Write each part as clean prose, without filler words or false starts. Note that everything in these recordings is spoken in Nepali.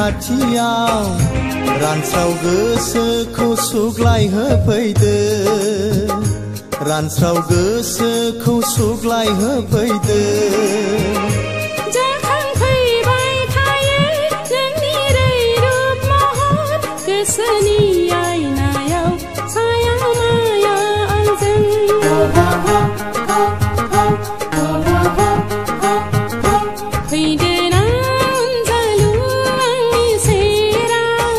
खाथियाव रानस्राव गोसोखौ सुग्लायहोफैदो रानस्राव गोसोखौ सुग्लायहोफैदो जाखांफैबाय थायो नोंनि रैरुब महर गोसोनि आयनायाव साया माया आंजों फैदो ना अनजालु आंनि सेराव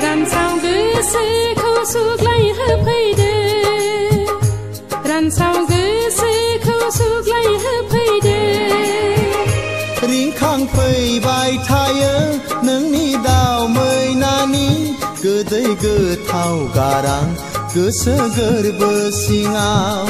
रानस्राव गोसोखौ सुग्लायहोफैदो रानस्राव गोसोखौ सुग्लायहोफैदो रिंखांफैबाय थायो नोंनि दाव मैनानि गोदै गोथाव गारां गोसो गोरबो सिङाव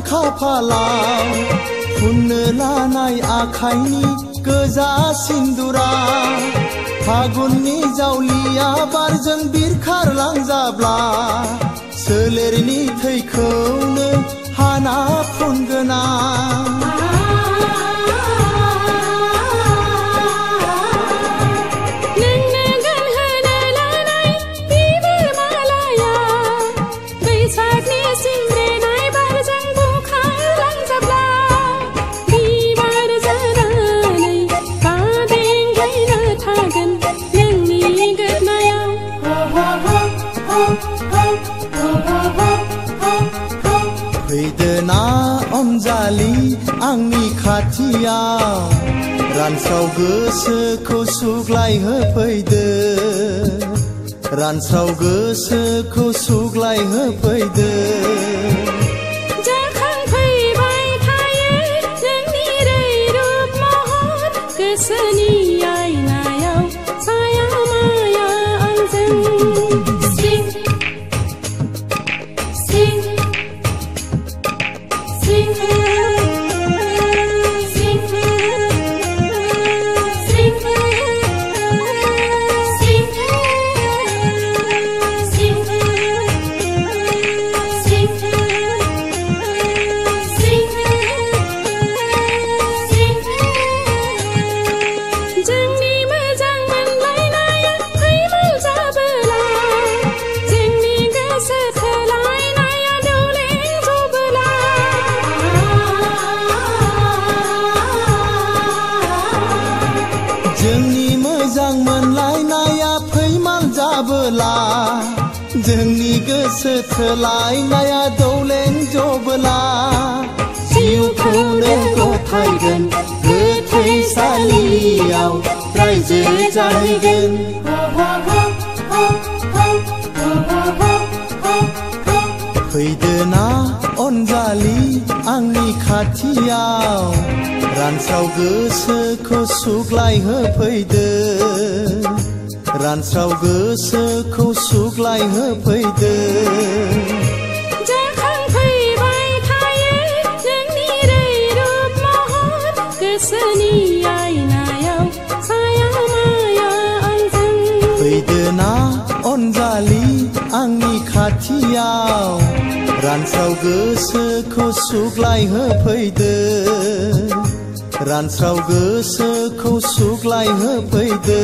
खाफालाव फुननो लानाय आखाइनि गोजा सिन्दुरा फागुननि जावलिया बारजों बिरखारलांजाब्ला सोलेरनि थैखौनो हाना फुनगोना फैदो ना अनजालि आंनि खाथियाव रानस्राव गोसोखौ सुग्लायहोफैदो रानस्राव गोसोखौ सुग्लायहोफैदो जाखांफैबाय थायो नोंनि रैरुब महर गोसोनि आयनायाव साया माया आंजों जोंनि मोजां मोनलायनाया फैमाल जाबोला जोंनि गोसो थोलायनाया दौलें जबोला जिउखौनो गथायगोन गोथैसालियाव रायजो जाहैगोन फैदो ना अनजालि आंनि खाथियाव रानस्राव गोसोखौ सुग्लायहोफैदो रानस्राव गोसोखौ सुग्लायहोफैदो जाखांफैबाय थायो नोंनि रैरुब महर गोसोनि आयनायाव साया माया आंजों फैदो ना अनजालि आंनि खाथियाव रानस्राव गोसोखौ सुग्लायहोफैदो रानस्राव गोसोखौ सुग्लायहोफैदो